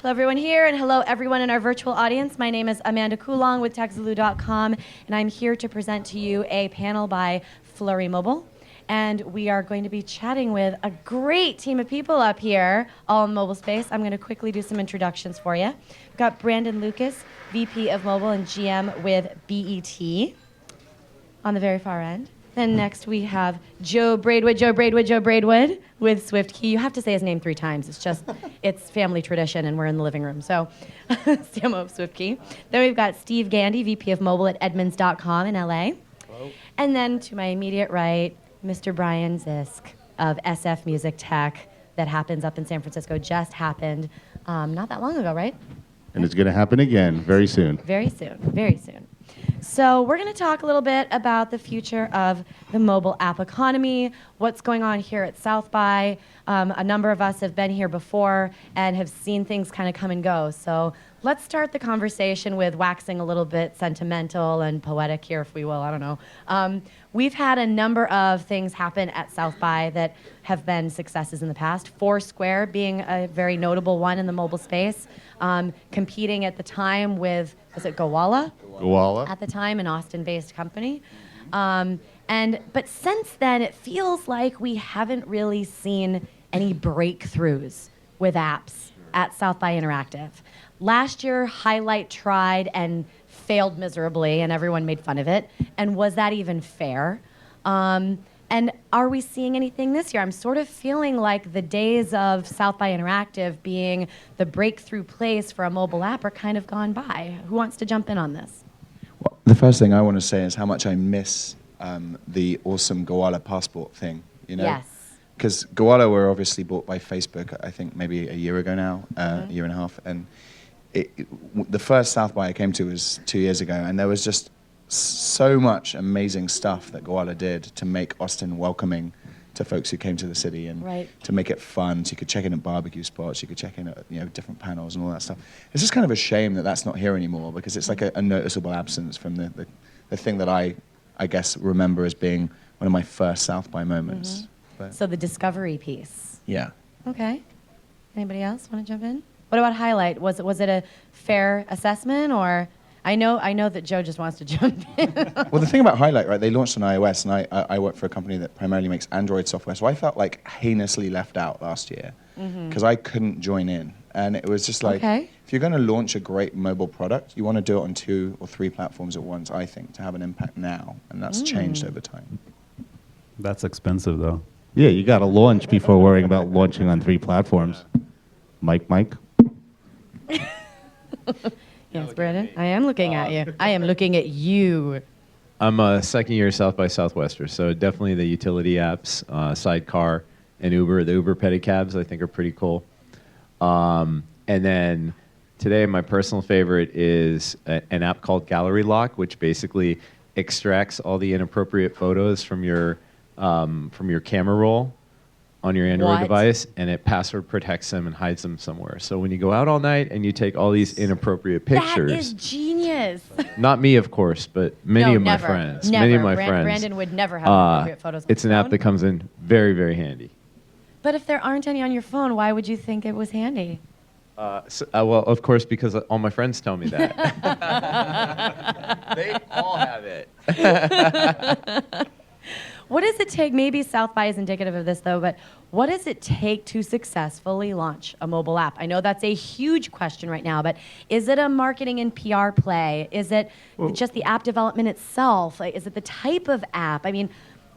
Hello everyone here, and hello everyone in our virtual audience. My name is Amanda Coulong with TechZulu.com, and I'm here to present to you a panel by Flurry Mobile. And we are going to be chatting with a great team of people up here, all in the mobile space. I'm going to quickly do some introductions for you. We've got Brandon Lucas, VP of Mobile and GM with BET on the very far end. Then next we have Joe Braidwood with SwiftKey. You have to say his name 3 times. It's family tradition, and we're in the living room. So, CMO of SwiftKey. Then we've got Steve Gandy, VP of Mobile at Edmunds.com in LA. Hello. And then to my immediate right, Mr. Brian Zisk of SF Music Tech. That happens up in San Francisco. Just happened not that long ago, right? And it's going to happen again very soon. Very soon, very soon. So we're going to talk a little bit about the future of the mobile app economy, what's going on here at South by. A number of us have been here before and have seen things kind of come and go. So let's start the conversation with waxing a little bit sentimental and poetic here, if we will. I don't know. We've had a number of things happen at South by that have been successes in the past. Foursquare being a very notable one in the mobile space, competing at the time with, was it Gowalla? Gowalla. At the time, an Austin-based company. But since then, it feels like we haven't really seen any breakthroughs with apps at South by Interactive. Last year, Highlight tried and failed miserably, and everyone made fun of it. And was that even fair? And are we seeing anything this year? I'm sort of feeling like the days of South by Interactive being the breakthrough place for a mobile app are kind of gone by. Who wants to jump in on this? Well, the first thing I want to say is how much I miss the awesome Gowalla passport thing. You know? Yes. Because Gowalla were obviously bought by Facebook, I think maybe a year ago now, a year and a half. And the first South by I came to was 2 years ago, and there was just so much amazing stuff that Gowalla did to make Austin welcoming to folks who came to the city, and to make it fun. So you could check in at barbecue spots, you could check in at different panels and all that stuff. It's just kind of a shame that that's not here anymore, because it's like a noticeable absence from the thing that I guess remember as being one of my first South by moments. So the discovery piece. Yeah. Okay. Anybody else want to jump in? What about Highlight? Was it a fair assessment, or I know that Joe just wants to jump in. Well, the thing about Highlight, right? They launched on iOS, and I work for a company that primarily makes Android software, so I felt like heinously left out last year because I couldn't join in, and it was just like, if you're going to launch a great mobile product, you want to do it on 2 or 3 platforms at once, I think, to have an impact now, and that's changed over time. That's expensive, though. Yeah, you got to launch before worrying about launching on 3 platforms. Mike? Yes, Brandon, I am looking at you. I am looking at you. I'm a second-year South by Southwester, so definitely the utility apps, Sidecar and Uber. The Uber pedicabs, I think, are pretty cool. And then today, my personal favorite is an app called Gallery Lock, which basically extracts all the inappropriate photos from your camera roll on your Android device, and it password protects them and hides them somewhere. So when you go out all night and you take all these inappropriate pictures. That is genius. Not me, of course, but many of my friends. Never. Many of my friends. Brandon would never have inappropriate photos on It's his an phone. app that comes in very, very handy. But if there aren't any on your phone, why would you think it was handy? Well, of course, because all my friends tell me that. They all have it. What does it take? Maybe South by is indicative of this, though, but what does it take to successfully launch a mobile app? I know that's a huge question right now, but is it a marketing and PR play? Is it just the app development itself? Like, is it the type of app? I mean,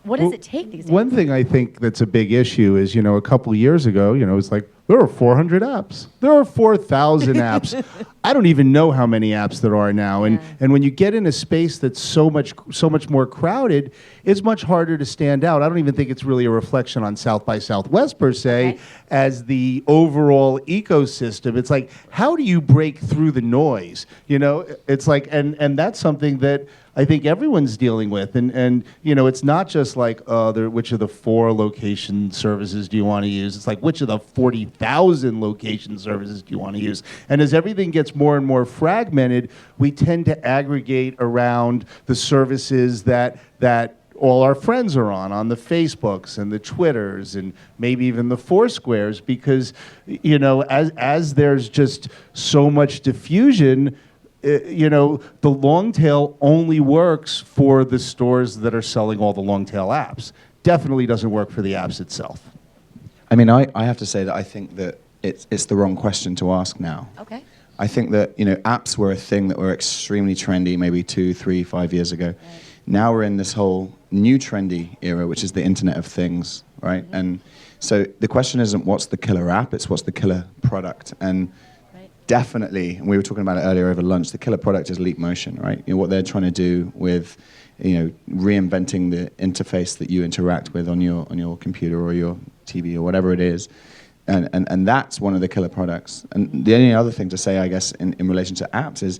what does it take these days? One thing I think that's a big issue is, a couple years ago, it's like, there are 400 apps. There are 4,000 apps. I don't even know how many apps there are now. And when you get in a space that's so much more crowded, it's much harder to stand out. I don't even think it's really a reflection on South by Southwest per se, as the overall ecosystem. It's like, how do you break through the noise? It's like, and that's something that I think everyone's dealing with. And it's not just like, which of the 4 location services do you want to use? It's like, which of the 40,000 location services do you want to use? And as everything gets more and more fragmented, we tend to aggregate around the services that all our friends are on the Facebooks and the Twitters and maybe even the Foursquares, because, you know, as there's just so much diffusion, you know, the long tail only works for the stores that are selling all the long tail apps. Definitely doesn't work for the apps itself. I mean, I have to say that I think that it's the wrong question to ask now. Okay. I think that, you know, apps were a thing that were extremely trendy maybe 2, 3, 5 years ago. Right. Now we're in this whole new trendy era, which is the Internet of Things, right? Mm-hmm. And so the question isn't what's the killer app, it's what's the killer product. And definitely, and we were talking about it earlier over lunch, the killer product is Leap Motion, right? You know, what they're trying to do with, you know, reinventing the interface that you interact with on your computer or your TV or whatever it is. And that's one of the killer products. And the only other thing to say, I guess, in relation to apps is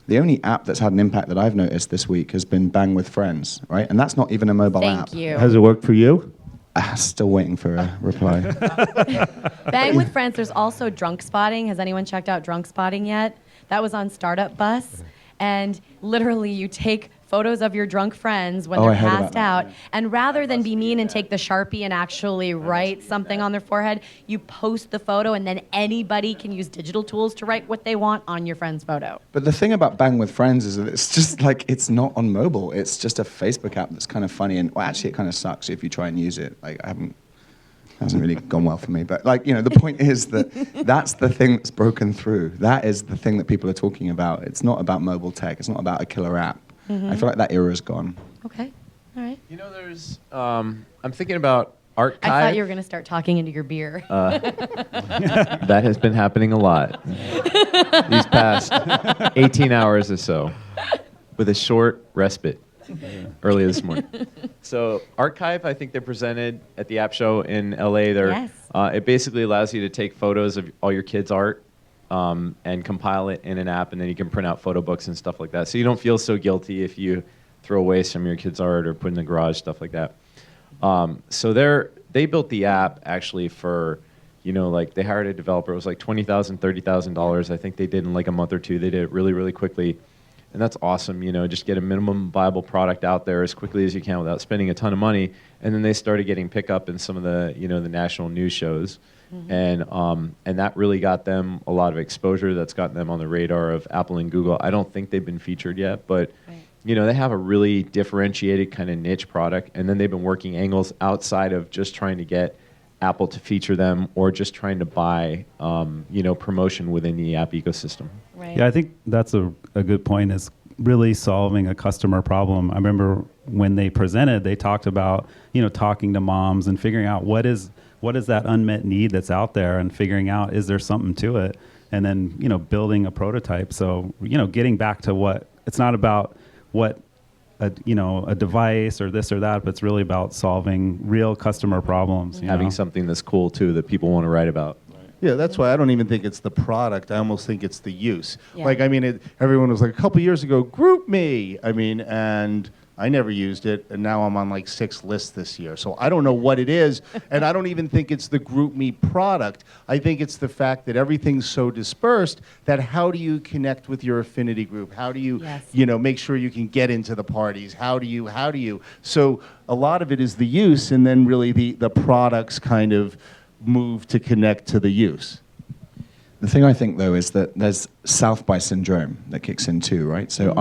the only app that's had an impact that I've noticed this week has been Bang with Friends, right? And that's not even a mobile app. Thank you. Has it worked for you? Still waiting for a reply. Bang with Friends. There's also Drunk Spotting. Has anyone checked out Drunk Spotting yet? That was on Startup Bus. And literally you take photos of your drunk friends when they're passed out, and rather than be mean and take the Sharpie and actually write something on their forehead, you post the photo, and then anybody can use digital tools to write what they want on your friend's photo. But the thing about Bang with Friends is that it's just like, it's not on mobile. It's just a Facebook app that's kind of funny, and well, actually it kind of sucks if you try and use it. Like, it hasn't really gone well for me. But like, you know, the point is that that's the thing that's broken through. That is the thing that people are talking about. It's not about mobile tech. It's not about a killer app. Mm-hmm. I feel like that era is gone. Okay, all right. You know, there's, I'm thinking about Archive. I thought you were going to start talking into your beer. That has been happening a lot these past 18 hours or so, with a short respite early this morning. So Archive, I think they presented at the App Show in LA. Yes. It basically allows you to take photos of all your kids' art and compile it in an app, and then you can print out photo books and stuff like that. So you don't feel so guilty if you throw away some of your kids' art or put in the garage, stuff like that. So they built the app actually for, you know, like they hired a developer. It was like $20,000, $30,000. I think they did in like a month or two. They did it really, really quickly. And that's awesome, you know, just get a minimum viable product out there as quickly as you can without spending a ton of money. And then they started getting pickup in some of the, you know, the national news shows. Mm-hmm. And that really got them a lot of exposure. That's gotten them on the radar of Apple and Google. I don't think they've been featured yet, but you know, they have a really differentiated kind of niche product, and then they've been working angles outside of just trying to get Apple to feature them or just trying to buy, you know, promotion within the app ecosystem. Right. Yeah, I think that's a good point, is really solving a customer problem. I remember when they presented, they talked about, you know, talking to moms and figuring out what is that unmet need that's out there, and figuring out, is there something to it? And then, you know, building a prototype. So, you know, getting back to what, it's not about what, you know, a device or this or that, but it's really about solving real customer problems. Having something that's cool too that people want to write about. Yeah, that's why I don't even think it's the product. I almost think it's the use. Yeah. Like, I mean, everyone was like, a couple years ago, GroupMe. I mean, and I never used it, and now I'm on like 6 lists this year. So I don't know what it is, and I don't even think it's the GroupMe product. I think it's the fact that everything's so dispersed that how do you connect with your affinity group? How do you, you know, make sure you can get into the parties? How do you? So a lot of it is the use, and then really the products kind of move to connect to the use. The thing I think, though, is that there's South by syndrome that kicks in too, right? So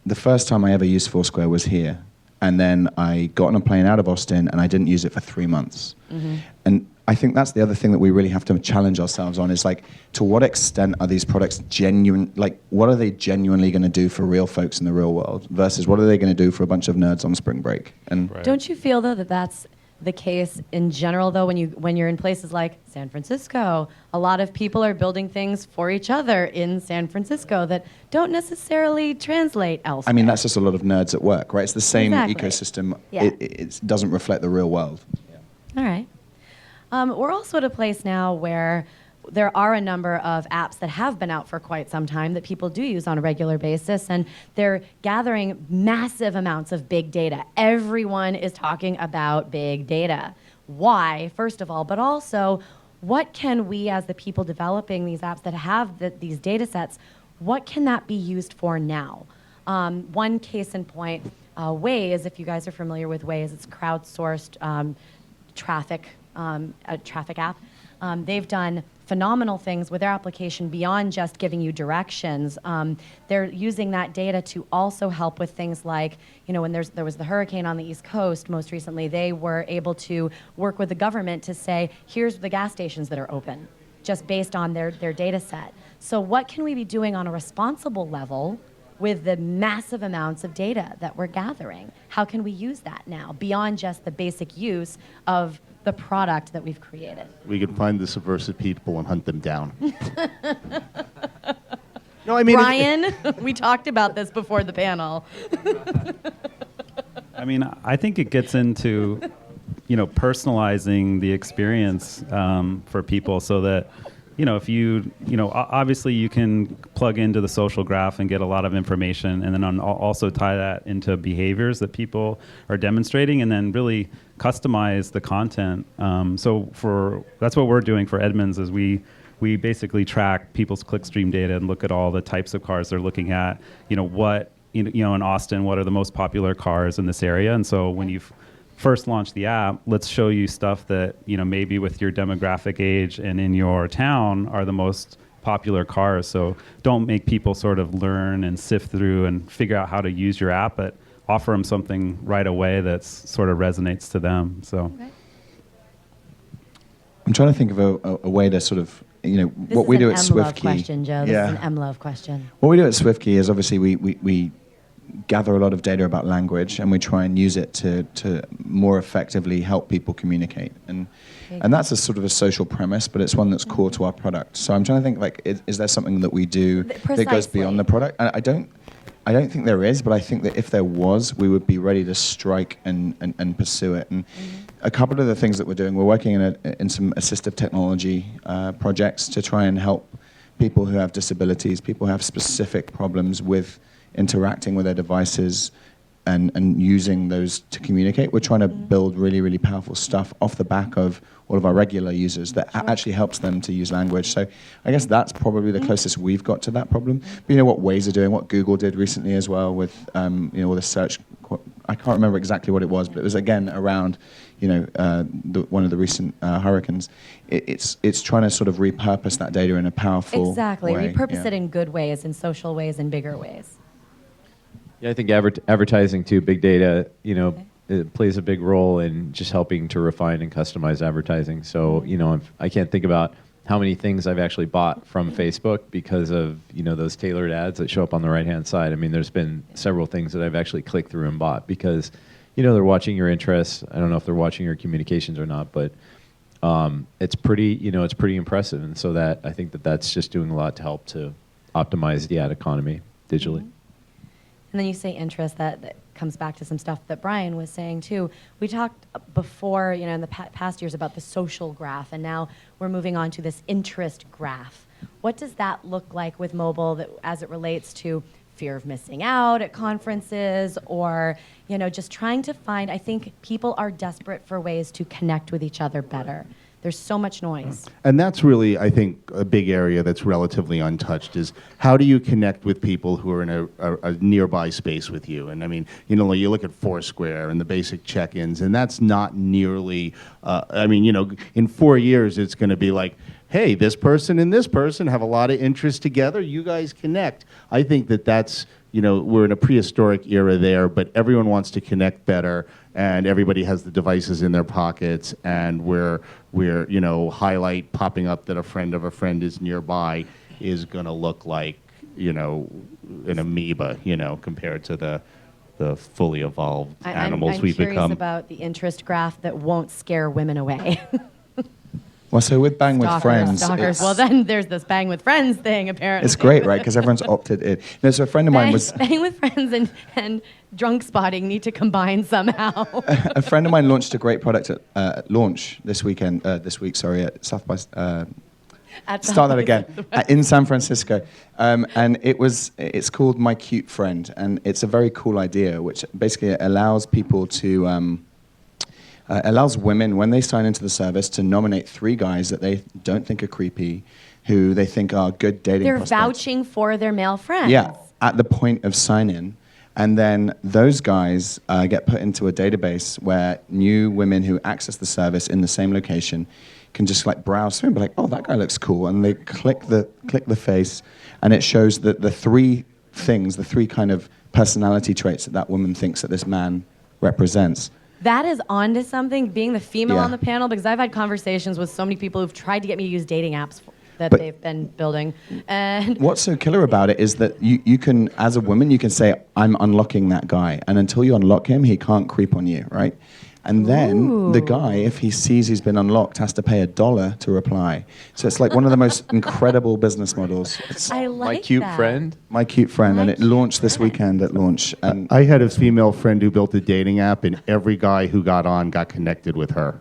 the first time I ever used Foursquare was here, and then I got on a plane out of Austin, and I didn't use it for 3 months. Mm-hmm. And I think that's the other thing that we really have to challenge ourselves on, is like, to what extent are these products genuine? Like, what are they genuinely going to do for real folks in the real world versus what are they going to do for a bunch of nerds on spring break? And Don't you feel, though, that that's the case in general, though, when you're in places like San Francisco? A lot of people are building things for each other in San Francisco that don't necessarily translate elsewhere. I mean, that's just a lot of nerds at work, right? It's the same ecosystem. Yeah. It doesn't reflect the real world. All right. We're also at a place now where there are a number of apps that have been out for quite some time that people do use on a regular basis, and they're gathering massive amounts of big data. Everyone is talking about big data. Why, first of all, but also, what can we, as the people developing these apps that have these data sets, what can that be used for now? One case in point, Waze, if you guys are familiar with Waze, it's crowdsourced traffic, a traffic app. They've done phenomenal things with their application beyond just giving you directions. They're using that data to also help with things like, when there was the hurricane on the East Coast most recently, they were able to work with the government to say, here's the gas stations that are open, just based on their data set. So what can we be doing on a responsible level with the massive amounts of data that we're gathering? How can we use that now beyond just the basic use of the product that we've created? We can find the subversive people and hunt them down. No, I mean, Brian, we talked about this before the panel. I mean, I think it gets into, personalizing the experience for people so that, if obviously you can plug into the social graph and get a lot of information, and then also tie that into behaviors that people are demonstrating, and then really customize the content. That's what we're doing for Edmunds, is we basically track people's clickstream data and look at all the types of cars they're looking at. In Austin, what are the most popular cars in this area? And so when you've first launch the app, let's show you stuff that, maybe with your demographic age and in your town are the most popular cars. So don't make people sort of learn and sift through and figure out how to use your app, but offer them something right away that's sort of resonates to them. So Okay. I'm trying to think of a way to sort of, what we do at This is an M-Love SwiftKey. question, Joe. This is an M-Love question. What we do at SwiftKey is obviously we gather a lot of data about language, and we try and use it to more effectively help people communicate. And that's a sort of a social premise, but it's one that's core to our product. So I'm trying to think, is there something that we do that goes beyond the product? And I don't think there is, but I think that if there was, we would be ready to strike and pursue it. And a couple of the things that we're doing, we're working in some assistive technology projects to try and help people who have disabilities, people who have specific problems with interacting with their devices and using those to communicate. We're trying to build really, really powerful stuff off the back of all of our regular users that actually helps them to use language. So I guess that's probably the closest we've got to that problem. But what Waze are doing, what Google did recently as well with all the search. I can't remember exactly what it was, but it was again around one of the recent hurricanes. It's trying to sort of repurpose that data in a powerful Exactly. way. Repurpose it in good ways, in social ways, in bigger ways. Yeah, I think advertising too, big data, it plays a big role in just helping to refine and customize advertising. So, I can't think about how many things I've actually bought from Facebook because of, those tailored ads that show up on the right-hand side. I mean, there's been several things that I've actually clicked through and bought because, they're watching your interests. I don't know if they're watching your communications or not, but it's pretty impressive. And so I think that's just doing a lot to help to optimize the ad economy digitally. And then you say interest, that comes back to some stuff that Brian was saying too. We talked before, in the past years about the social graph, and now we're moving on to this interest graph. What does that look like with mobile as it relates to fear of missing out at conferences, or just trying to find, I think people are desperate for ways to connect with each other better. There's so much noise. And that's really, I think, a big area that's relatively untouched is how do you connect with people who are in a nearby space with you? And I mean, you look at Foursquare and the basic check-ins, and that's not nearly, in 4 years, it's going to be like, hey, this person and this person have a lot of interests together. You guys connect. I think that's, we're in a prehistoric era there, but everyone wants to connect better, and everybody has the devices in their pockets, and we're highlight popping up that a friend of a friend is nearby is going to look like, an amoeba, compared to the fully evolved animals we've become. I'm curious about the interest graph that won't scare women away. Well, so with Bang with Friends, Stalkers. Well, then there's this Bang with Friends thing, apparently. it's great, right? Because everyone's opted in. So a friend of mine was Bang with Friends and drunk spotting need to combine somehow. a friend of mine launched a great product at launch this week, at South by. Start that again. In San Francisco, and it's called My Cute Friend, and it's a very cool idea, which basically allows people to. Allows women, when they sign into the service, to nominate 3 guys that they don't think are creepy, who they think are good dating prospects. They're vouching for their male friends. Yeah, at the point of sign-in. And then those guys get put into a database where new women who access the service in the same location can just like browse through and be like, oh, that guy looks cool. And they click the face, and it shows that the three kind of personality traits that woman thinks that this man represents. That is onto something, being the female Yeah. on the panel, because I've had conversations with so many people who've tried to get me to use dating apps that But- they've been building. And What's so killer about it is that you can, as a woman, you can say, I'm unlocking that guy. And until you unlock him, he can't creep on you, right? And then the guy, if he sees he's been unlocked, has to pay $1 to reply. So it's like one of the most incredible business models. It's I like My cute that. friend. My Cute Friend, My and it Cute launched this Friend. weekend at launch. And I had a female friend who built a dating app, and every guy who got on got connected with her.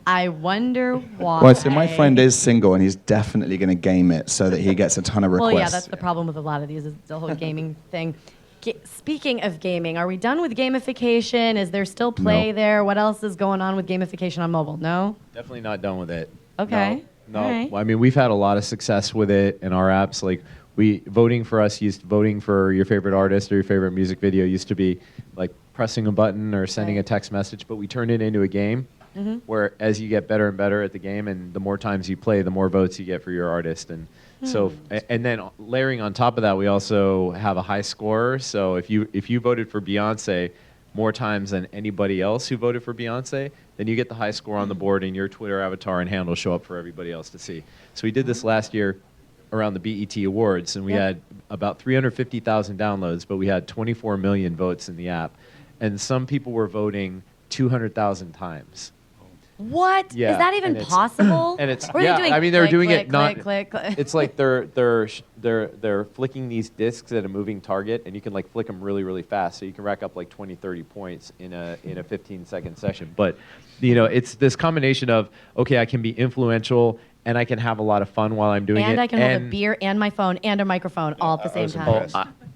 I wonder why. well, so my friend is single, and he's definitely going to game it so that he gets a ton of requests. Well, yeah, that's the problem with a lot of these, is the whole gaming thing. Speaking of gaming, are we done with gamification? Is there still play No. there? What else is going on with gamification on mobile? No? Definitely not done with it. Okay. No. All right. Well, I mean, we've had a lot of success with it in our apps. Like voting for us voting for your favorite artist or your favorite music video used to be like pressing a button or sending a Right. text message, but we turned it into a game where as you get better and better at the game and the more times you play, the more votes you get for your artist. And so, and then layering on top of that, we also have a high scorer. So if you voted for Beyonce more times than anybody else who voted for Beyonce, then you get the high score on the board and your Twitter avatar and handle show up for everybody else to see. So we did this last year around the BET Awards, and we had about 350,000 downloads, but we had 24 million votes in the app. And some people were voting 200,000 times. What? Yeah, Is that even and it's- possible? And it's Or are they doing I mean, they're click, doing click, it not. click, click, click? It's like they're flicking these discs at a moving target, and you can like flick them really, really fast, so you can rack up like 20, 30 points in a 15-second session. But you know, it's this combination of okay, I can be influential and I can have a lot of fun while I'm doing it. And I can hold a beer and my phone and a microphone all at the same time.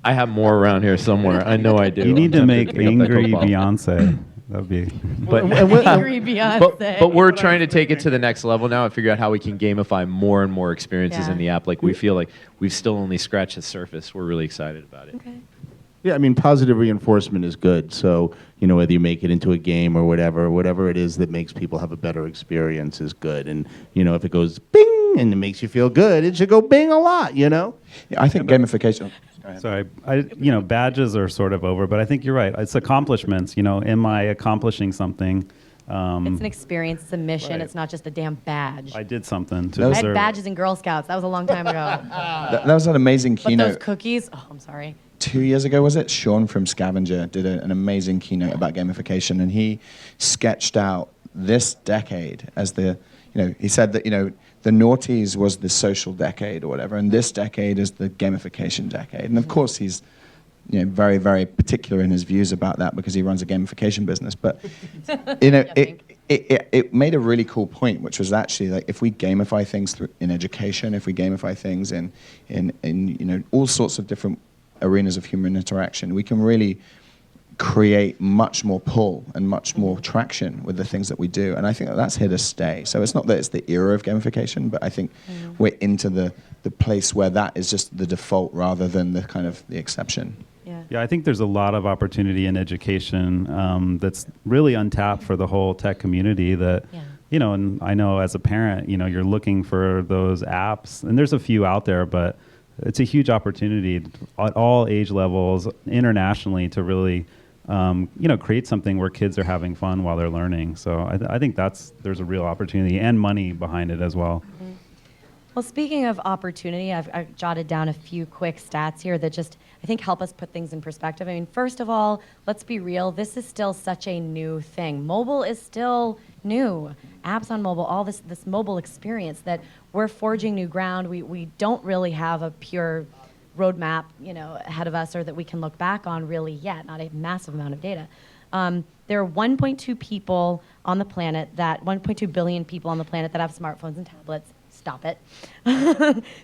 I have more around here somewhere. I know I do. You need to I'm make tempted pick up that angry Coke bottle. Beyonce. That would be. But, Angry Beyonce. but we're trying to take it to the next level now and figure out how we can gamify more and more experiences Yeah. in the app. Like we feel like we've still only scratched the surface. We're really excited about it. Okay. Yeah, I mean, positive reinforcement is good. So, you know, whether you make it into a game or whatever it is that makes people have a better experience is good. And, you know, if it goes bing and it makes you feel good, it should go bing a lot, you know? Yeah, I think gamification. Go ahead. Sorry, badges are sort of over, but I think you're right. It's accomplishments. You know, am I accomplishing something? It's an experience, it's a mission. Right. It's not just a damn badge. I did something to That I was- had deserve. badges in Girl Scouts. That was a long time ago. That was an amazing But those keynote. cookies, oh, I'm sorry. 2 years ago, was it? Sean from Scavenger did an amazing keynote about gamification, and he sketched out this decade as he said that, the noughties was the social decade or whatever, and this decade is the gamification decade. And of course, he's, very, very particular in his views about that because he runs a gamification business. But, it made a really cool point, which was actually like if we gamify things in education, if we gamify things in all sorts of different arenas of human interaction, we can really create much more pull and much more traction with the things that we do. And I think that's here to stay. So it's not that it's the era of gamification, but I think we're into the place where that is just the default rather than the kind of the exception. Yeah. Yeah, I think there's a lot of opportunity in education that's really untapped for the whole tech community that, Yeah. and I know as a parent, you're looking for those apps, and there's a few out there, but it's a huge opportunity at all age levels internationally to really, create something where kids are having fun while they're learning. So I think there's a real opportunity and money behind it as well. Mm-hmm. Well, speaking of opportunity, I've jotted down a few quick stats here that just, I think, help us put things in perspective. I mean, first of all, let's be real. This is still such a new thing. Mobile is still new. Apps on mobile, all this mobile experience that we're forging new ground. We don't really have a pure roadmap, ahead of us or that we can look back on really yet, not a massive amount of data. There are 1.2 people on the planet 1.2 billion people on the planet that have smartphones and tablets. Stop it.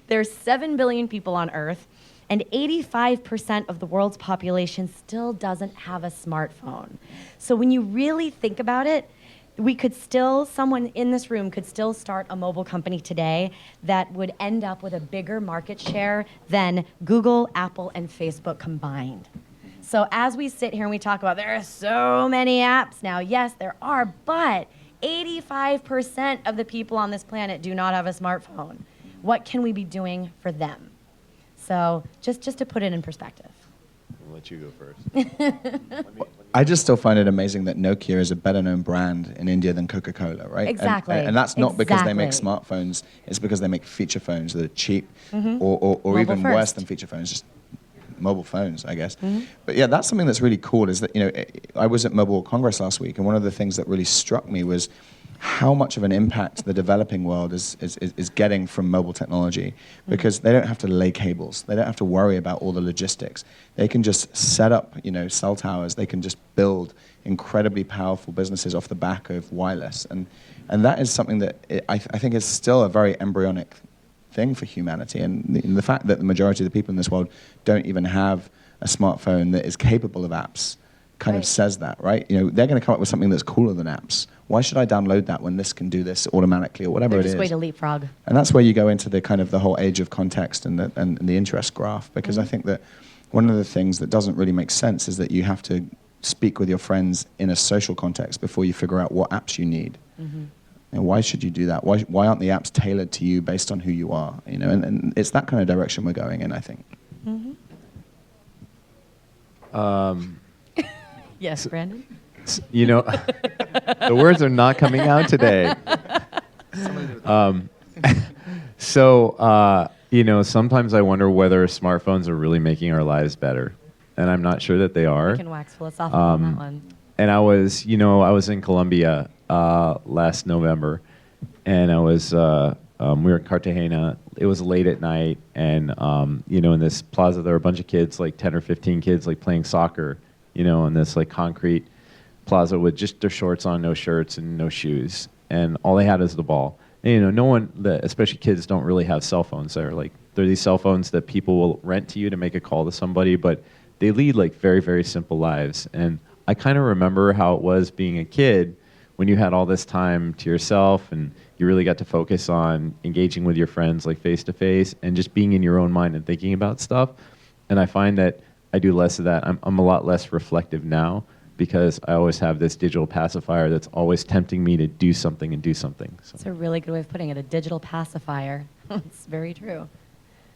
There's 7 billion people on Earth, and 85% of the world's population still doesn't have a smartphone. So when you really think about it, someone in this room could still start a mobile company today that would end up with a bigger market share than Google, Apple, and Facebook combined. So as we sit here and we talk about there are so many apps now, yes, there are, but 85% of the people on this planet do not have a smartphone. What can we be doing for them? So just to put it in perspective. I'll let you go first. I just still find it amazing that Nokia is a better known brand in India than Coca-Cola, right? Exactly. And that's not because they make Exactly. smartphones, it's because they make feature phones that are cheap Mm-hmm. or even Mobile worse first. than feature phones, just mobile phones, I guess. Mm-hmm. But yeah, that's something that's really cool is that, I was at Mobile World Congress last week, and one of the things that really struck me was how much of an impact the developing world is getting from mobile technology, because they don't have to lay cables. They don't have to worry about all the logistics. They can just set up, cell towers. They can just build incredibly powerful businesses off the back of wireless. And that is something that I think is still a very embryonic thing for humanity. And the fact that the majority of the people in this world don't even have a smartphone that is capable of apps kind of Right. says that, right? They're going to come up with something that's cooler than apps. Why should I download that when this can do this automatically or whatever They're it just is? way to leapfrog. And that's where you go into the kind of the whole age of context and the interest graph, because I think that one of the things that doesn't really make sense is that you have to speak with your friends in a social context before you figure out what apps you need. And why should you do that? Why aren't the apps tailored to you based on who you are? And it's that kind of direction we're going in, I think. Yes, Brandon? The words are not coming out today. Sometimes I wonder whether smartphones are really making our lives better, and I'm not sure that they are. We can wax philosophical on that one. And I was in Colombia last November, and we were in Cartagena. It was late at night, and in this plaza there were a bunch of kids, like 10 or 15 kids, like playing soccer, in this like concrete plaza with just their shorts on, no shirts, and no shoes, and all they had is the ball. And, no one, especially kids, don't really have cell phones there. Like they're these cell phones that people will rent to you to make a call to somebody, but they lead like very, very simple lives. And I kind of remember how it was being a kid when you had all this time to yourself and you really got to focus on engaging with your friends like face to face and just being in your own mind and thinking about stuff. And I find that I do less of that. I'm a lot less reflective now because I always have this digital pacifier that's always tempting me to do something and do something. So. That's a really good way of putting it, a digital pacifier. It's very true.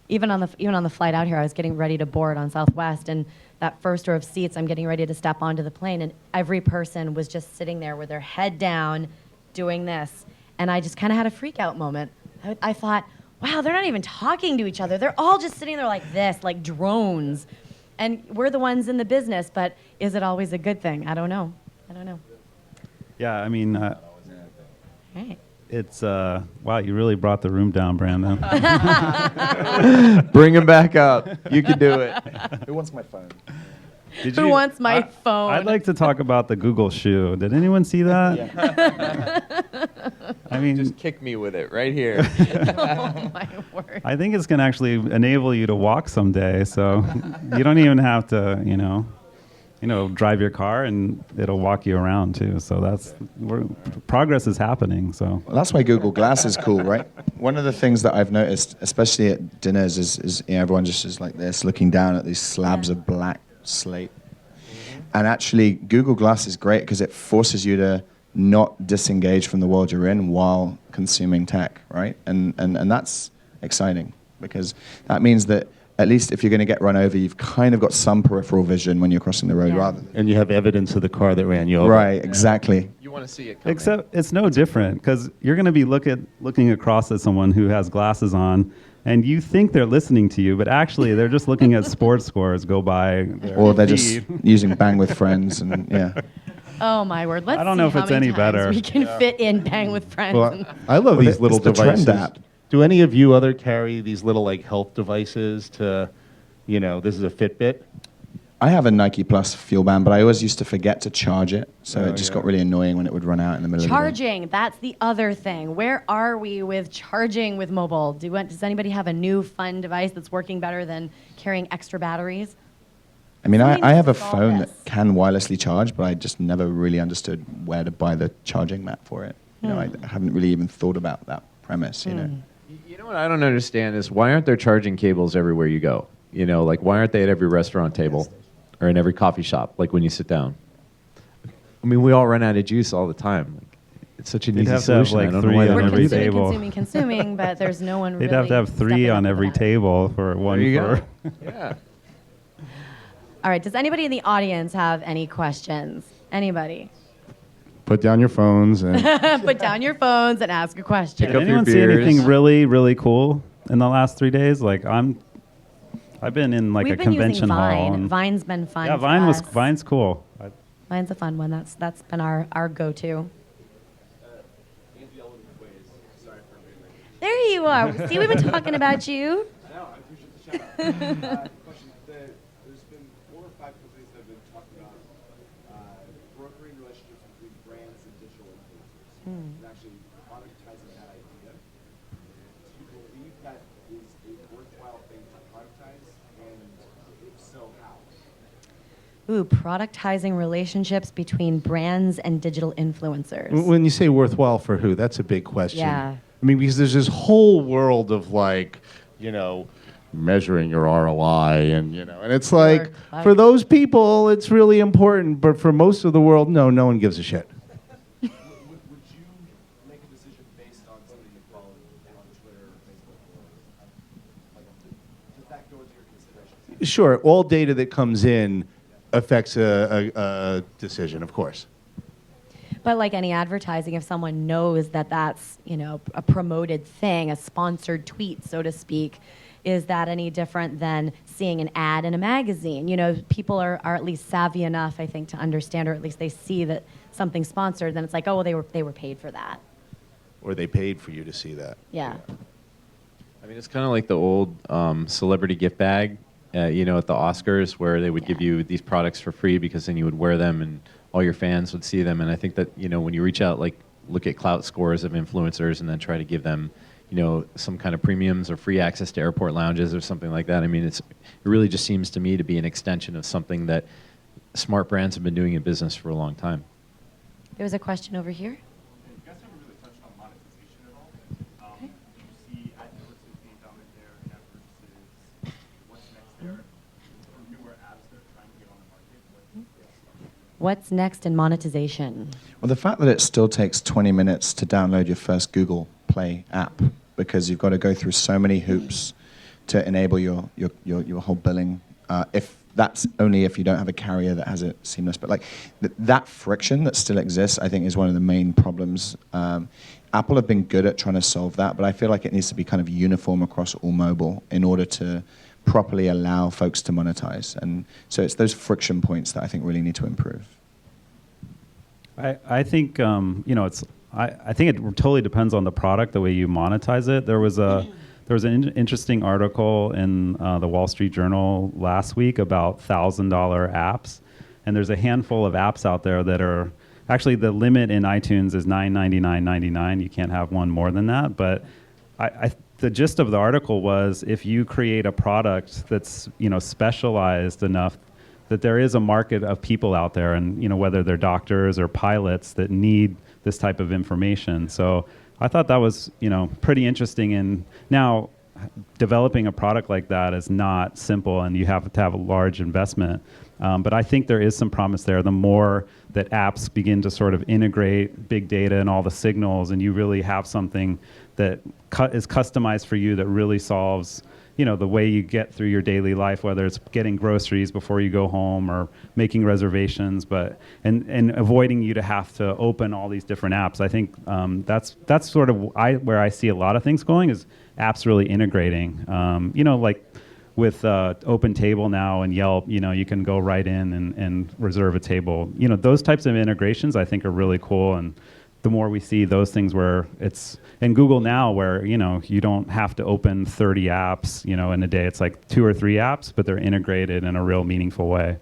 Even on the flight out here, I was getting ready to board on Southwest, and that first row of seats, I'm getting ready to step onto the plane, and every person was just sitting there with their head down, doing this, and I just kind of had a freak out moment. I thought, wow, they're not even talking to each other. They're all just sitting there like this, like drones, and we're the ones in the business. But is it always a good thing? I don't know. Yeah, I mean, Right. it's wow, you really brought the room down, Brandon. Bring him back up. You can do it. Who wants my phone? Did Who wants my phone? I'd like to talk about the Google shoe. Did anyone see that? I mean, Just kick me with it right here. Oh my word. I think it's going to actually enable you to walk someday. So you don't even have to, drive your car, and it'll walk you around too. So progress is happening. So Well, that's why Google Glass is cool, right? One of the things that I've noticed, especially at dinners, is everyone just is like this, looking down at these slabs of black slate. And actually, Google Glass is great because it forces you to not disengage from the world you're in while consuming tech, right? And that's exciting because that means that at least if you're going to get run over, you've kind of got some peripheral vision when you're crossing the road, Yeah. rather than And you have evidence of the car that ran you over. right, exactly. You want to see it coming. except it's no different because you're going to be looking across at someone who has glasses on, and you think they're listening to you, but actually they're just looking at sports scores go by. Or they're just feed. using Bang with Friends, and yeah. Oh my word. Let's I don't see know if how it's many any times better. we can fit in Bang with Friends. Well, I love these little it's the trend devices. app. Do any of you other carry these little like health devices to, this is a Fitbit? I have a Nike Plus fuel band, but I always used to forget to charge it, so Oh, it just yeah. got really annoying when it would run out in the middle of the day. Charging, that's the other thing. Where are we with charging with mobile? Does anybody have a new fun device that's working better than carrying extra batteries? I mean, Something I have a to solve phone this. that can wirelessly charge, but I just never really understood where to buy the charging mat for it. You know, I haven't really even thought about that premise, you know. You know what I don't understand is why aren't there charging cables everywhere you go? You know, like why aren't they at every restaurant table or in every coffee shop, like when you sit down? I mean, we all run out of juice all the time. Like, it's such an They'd easy have to have, solution. like, I don't know 3 why on they We're never every do that. table. consuming, but there's no one They'd really have to have 3 stepping on up for every that. table for one There you for. go. Yeah. All right, does anybody in the audience have any questions? Anybody? Put down your phones and Put down your phones and ask a question. Pick Did up your anyone see beers. anything really, really cool in the last 3 days? Like I've been in like We've a been using convention hall. Vine. and- Vine's been fun. Yeah, for us. Vine's cool. Vine's a fun one. That's been our go-to. There you are. See, we've been talking about you. There's been 4 or 5 companies that have been talking about brokering relationships between brands and digital influencers, and actually monetizing that idea. Do you believe that is a worthwhile thing to monetize, and if so, how? Ooh, productizing relationships between brands and digital influencers. when you say worthwhile for who, that's a big question. Yeah. I mean, because there's this whole world of like, you know, measuring your ROI and, you know, and it's like, Sure. for those people, it's really important, but for most of the world, no one gives a shit. Would you make a decision based on somebody you follow on Twitter or Facebook, or does that go into your considerations? Sure, all data that comes in affects a decision, of course. But like any advertising, if someone knows that that's, you know, a promoted thing, a sponsored tweet, so to speak, is that any different than seeing an ad in a magazine? You know, people are at least savvy enough, I think, to understand, or at least they see that something's sponsored, then it's like, oh, well, they were paid for that. Or they paid for you to see that. Yeah. I mean, it's kind of like the old celebrity gift bag, you know, at the Oscars where they would give you these products for free because then you would wear them and all your fans would see them. And I think that, you know, when you reach out, like look at clout scores of influencers and then try to give them, you know, some kind of premiums or free access to airport lounges or something like that. I mean, it really just seems to me to be an extension of something that smart brands have been doing in business for a long time. There was a question over here. You guys haven't really touched on monetization at all. Do you see ad notices being dominant there, ad purchases? What's next there? Or newer apps that are trying to get on the market? What's next in monetization? Well, the fact that it still takes 20 minutes to download your first Google Play app, because you've got to go through so many hoops to enable your whole billing. If that's only if you don't have a carrier that has it seamless. But like that friction that still exists, I think, is one of the main problems. Apple have been good at trying to solve that, but I feel like it needs to be kind of uniform across all mobile in order to properly allow folks to monetize. And so it's those friction points that I think really need to improve. I think you know I think it totally depends on the product, the way you monetize it. There was an interesting article in the Wall Street Journal last week about $1,000 apps, and there's a handful of apps out there that are actually the limit in iTunes is $9.99.99. You can't have one more than that. But the gist of the article was if you create a product that's specialized enough that there is a market of people out there, and whether they're doctors or pilots that need this type of information. So I thought that was pretty interesting. And now developing a product like that is not simple, and you have to have a large investment. But I think there is some promise there. The more that apps begin to sort of integrate big data and all the signals, and you really have something that is customized for you that really solves the way you get through your daily life, whether it's getting groceries before you go home or making reservations, and avoiding you to have to open all these different apps. I think that's sort of where I see a lot of things going, is apps really integrating. Like with Open Table now and Yelp, you can go right in and reserve a table. Those types of integrations I think are really cool. And the more we see those things where it's in Google now, where you don't have to open 30 apps in a day. It's like 2 or 3 apps, but they're integrated in a real meaningful way.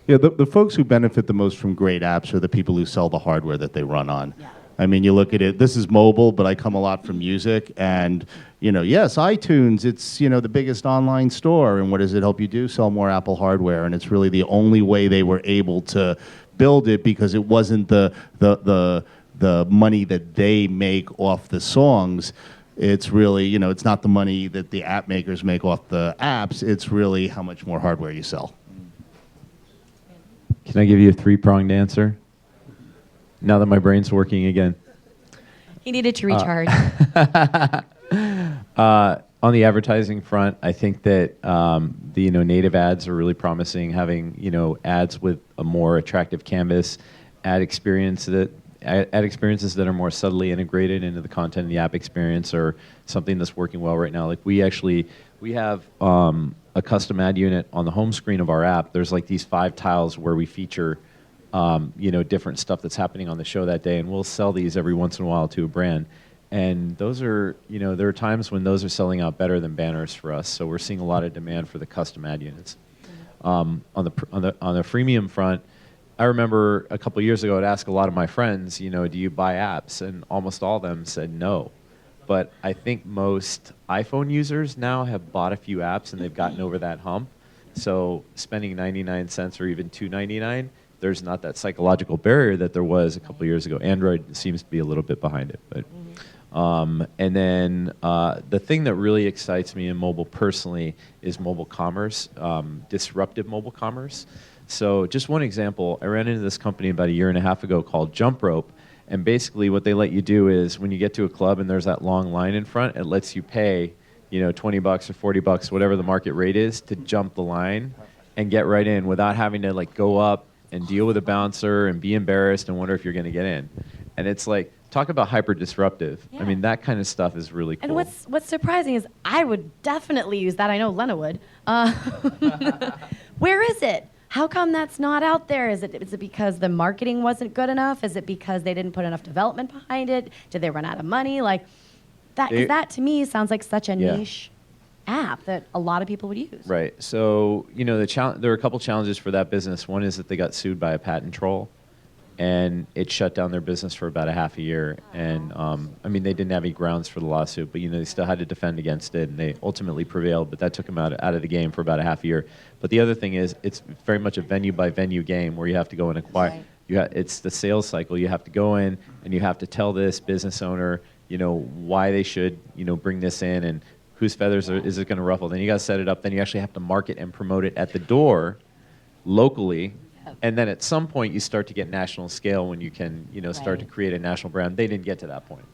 Yeah, the folks who benefit the most from great apps are the people who sell the hardware that they run on. Yeah. I mean, you look at it, this is mobile, but I come a lot from music. And, yes, iTunes, it's, the biggest online store. And what does it help you do? Sell more Apple hardware. And it's really the only way they were able to build it, because it wasn't the money that they make off the songs. It's really, it's not the money that the app makers make off the apps. It's really how much more hardware you sell. Can I give you a three-pronged answer? Now that my brain's working again. He needed to recharge. On the advertising front, I think that the native ads are really promising. Having ads with a more attractive canvas, ad experiences that are more subtly integrated into the content and the app experience are something that's working well right now. Like we have a custom ad unit on the home screen of our app. There's like these 5 tiles where we feature different stuff that's happening on the show that day, and we'll sell these every once in a while to a brand. And those are, there are times when those are selling out better than banners for us. So we're seeing a lot of demand for the custom ad units. On the freemium front, I remember a couple years ago, I'd ask a lot of my friends, do you buy apps? And almost all of them said no. But I think most iPhone users now have bought a few apps and they've gotten over that hump. So spending 99 cents or even $2.99, there's not that psychological barrier that there was a couple years ago. Android seems to be a little bit behind it. But and then the thing that really excites me in mobile personally is mobile commerce, disruptive mobile commerce. So just one example, I ran into this company about 1.5 years ago called Jump Rope. And basically what they let you do is when you get to a club and there's that long line in front, it lets you pay, $20 or $40, whatever the market rate is, to jump the line and get right in without having to go up and deal with a bouncer and be embarrassed and wonder if you're going to get in. And it's like, talk about hyper disruptive. Yeah. I mean, that kind of stuff is really cool. And what's surprising is I would definitely use that. I know Lena would. Where is it? How come that's not out there? Is it because the marketing wasn't good enough? Is it because they didn't put enough development behind it? Did they run out of money? Like that, 'cause that to me sounds like such a niche app that a lot of people would use. Right. So, there are a couple challenges for that business. One is that they got sued by a patent troll, and it shut down their business for about a half a year. And they didn't have any grounds for the lawsuit, but they still had to defend against it, and they ultimately prevailed. But that took them out of the game for about a half a year. But the other thing is, it's very much a venue by venue game where you have to go and acquire. Right. It's the sales cycle. You have to go in and you have to tell this business owner, why they should, bring this in and whose feathers is it going to ruffle. Then you got to set it up. Then you actually have to market and promote it at the door, locally. And then at some point you start to get national scale when you can, start to create a national brand. They didn't get to that point.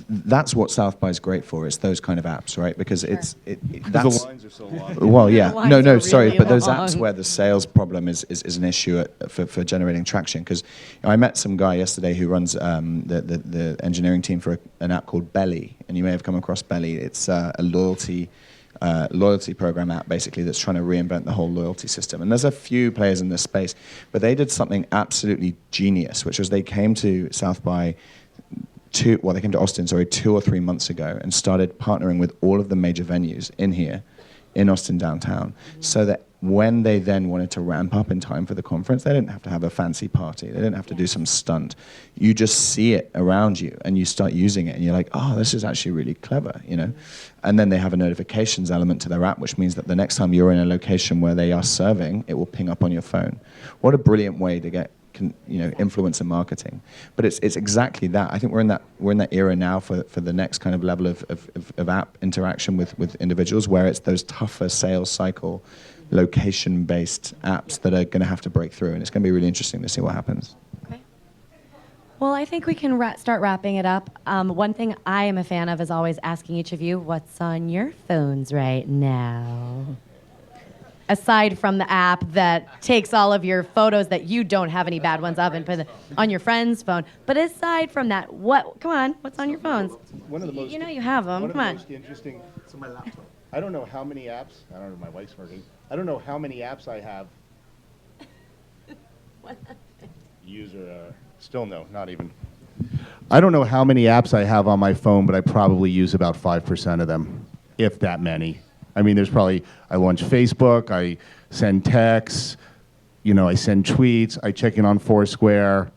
That's what South by is great for. It's those kind of apps, right? Because that's The lines are so long. well, yeah. The lines No, are sorry, really but those long. apps where the sales problem is an issue for generating traction. Because I met some guy yesterday who runs the engineering team for an app called Belly, and you may have come across Belly. It's a loyalty program app basically that's trying to reinvent the whole loyalty system. And there's a few players in this space, but they did something absolutely genius, which was they came to South by. They came to Austin, 2 or 3 months ago and started partnering with all of the major venues in Austin downtown, so that when they then wanted to ramp up in time for the conference, they didn't have to have a fancy party. They didn't have to do some stunt. You just see it around you and you start using it and you're like, oh, this is actually really clever, And then they have a notifications element to their app, which means that the next time you're in a location where they are serving, it will ping up on your phone. What a brilliant way to get influence and marketing. But it's exactly that. I think we're in that era now for the next kind of level of app interaction with individuals, where it's those tougher sales cycle, location-based apps that are going to have to break through, and it's going to be really interesting to see what happens. Okay. Well, I think we can start wrapping it up. One thing I am a fan of is always asking each of you, what's on your phones right now? Aside from the app that takes all of your photos that you don't have any bad ones of and put it on your friend's phone. But aside from that, come on, what's on your phones? One of the most, you know you have them, come on. Most interesting, it's on my laptop. I don't know how many apps, I don't know if my wife's working, I don't know how many apps I have. Still no, not even. I don't know how many apps I have on my phone, but I probably use about 5% of them, if that many. I mean, I launch Facebook, I send texts, I send tweets, I check in on Foursquare.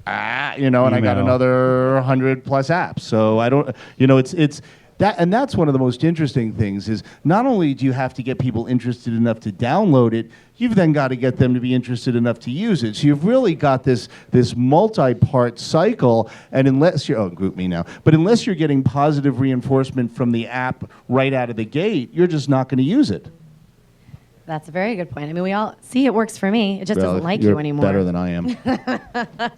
and I got Email. another 100 plus apps. So I don't, it's that, and that's one of the most interesting things is not only do you have to get people interested enough to download it, you've then got to get them to be interested enough to use it. So you've really got this multi-part cycle, and unless you're, group me now, but unless you're getting positive reinforcement from the app right out of the gate, you're just not going to use it. That's a very good point. I mean, we all see it works for me. It just doesn't like you're you anymore. better than I am.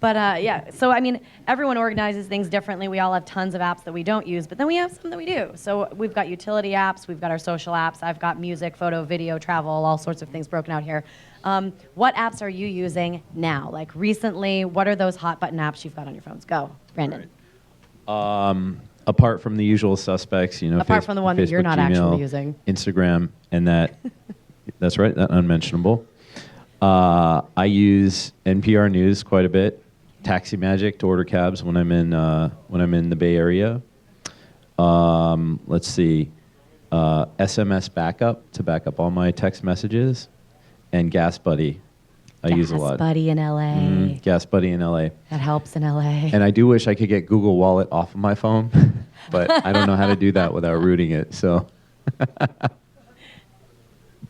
But yeah, so I mean, everyone organizes things differently. We all have tons of apps that we don't use, but then we have some that we do. So we've got utility apps, we've got our social apps, I've got music, photo, video, travel, all sorts of things broken out here. What apps are you using now? Like recently, what are those hot button apps you've got on your phones? Go, Brandon. Apart from the usual suspects, Apart from the one that you're Facebook, not Gmail, actually using. Instagram, and that, that's right, that unmentionable. I use NPR News quite a bit. Taxi Magic to order cabs when I'm in the Bay Area. Let's see, SMS Backup to back up all my text messages, and Gas Buddy. I use a lot. Gas Buddy in LA. Gas Buddy in LA. That helps in LA. And I do wish I could get Google Wallet off of my phone, but I don't know how to do that without rooting it. So,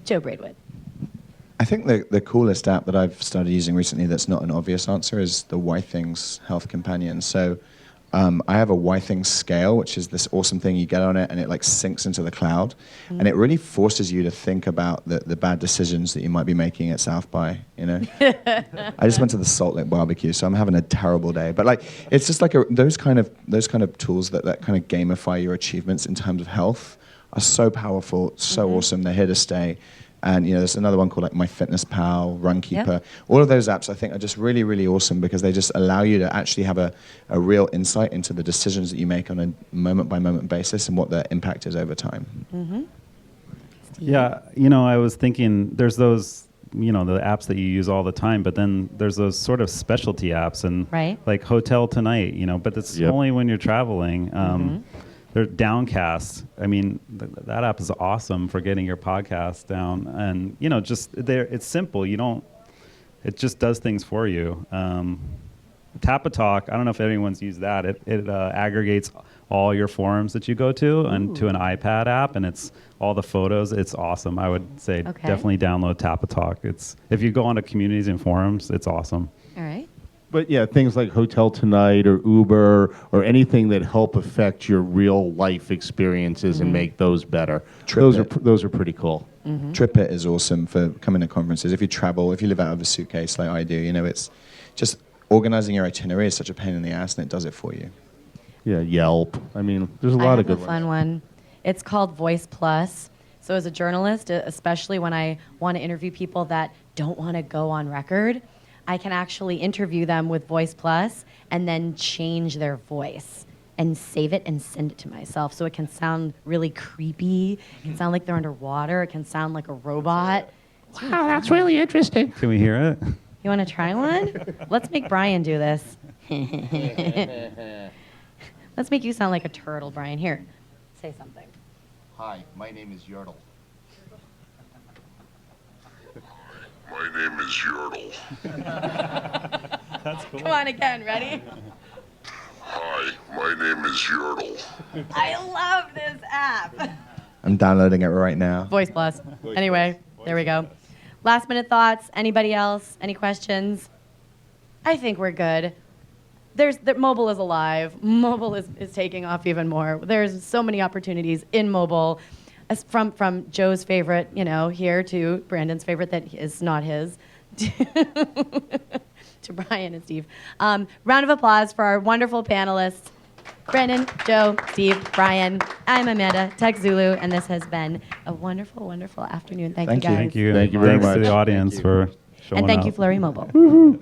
Joe Braidwood. I think the coolest app that I've started using recently that's not an obvious answer is the Why Things Health Companion. So I have a Why Things scale, which is this awesome thing you get on it and it like syncs into the cloud. And it really forces you to think about the bad decisions that you might be making at South by, I just went to the Salt Lake barbecue, so I'm having a terrible day. But like, it's just like those kind of tools that kind of gamify your achievements in terms of health are so powerful, so awesome. They're here to stay. And there's another one called like MyFitnessPal, Runkeeper. Yep. All of those apps I think are just really, really awesome because they just allow you to actually have a real insight into the decisions that you make on a moment-by-moment basis and what their impact is over time. Yeah, I was thinking there's those, the apps that you use all the time, but then there's those sort of specialty apps and Right. like Hotel Tonight, but it's only when you're traveling. They're Downcast. I mean, that app is awesome for getting your podcast down, and it's simple. It just does things for you. Tapatalk. I don't know if anyone's used that. It aggregates all your forums that you go to into an iPad app, and it's all the photos. It's awesome. I would say definitely download Tapatalk. If you go onto communities and forums, it's awesome. All right. But yeah, things like Hotel Tonight or Uber or anything that help affect your real life experiences and make those better. Those are pretty cool. TripIt is awesome for coming to conferences. If you travel, if you live out of a suitcase like I do, it's just organizing your itinerary is such a pain in the ass, and it does it for you. Yeah, Yelp. I mean, there's a lot of good ones. I have a fun one. It's called Voice Plus. So as a journalist, especially when I want to interview people that don't want to go on record, I can actually interview them with Voice Plus and then change their voice and save it and send it to myself. So it can sound really creepy. It can sound like they're underwater. It can sound like a robot. Wow, that's really interesting. Can we hear it? You want to try one? Let's make Brian do this. Let's make you sound like a turtle, Brian. Here, say something. Hi, my name is Yordle. My name is Yordle. That's cool. Come on again, ready? Hi, my name is Yordle. I love this app. I'm downloading it right now. Voice Plus. Anyway, there we go. Last minute thoughts. Anybody else? Any questions? I think we're good. Mobile is alive. Mobile is taking off even more. There's so many opportunities in mobile. From Joe's favorite, here to Brandon's favorite that is not his, to Brian and Steve. Round of applause for our wonderful panelists, Brandon, Joe, Steve, Brian. I'm Amanda, TechZulu, and this has been a wonderful, wonderful afternoon. Thank you, guys. Thank you. Thank you very Thanks much. to the audience for showing And thank up. you, Flurry Mobile.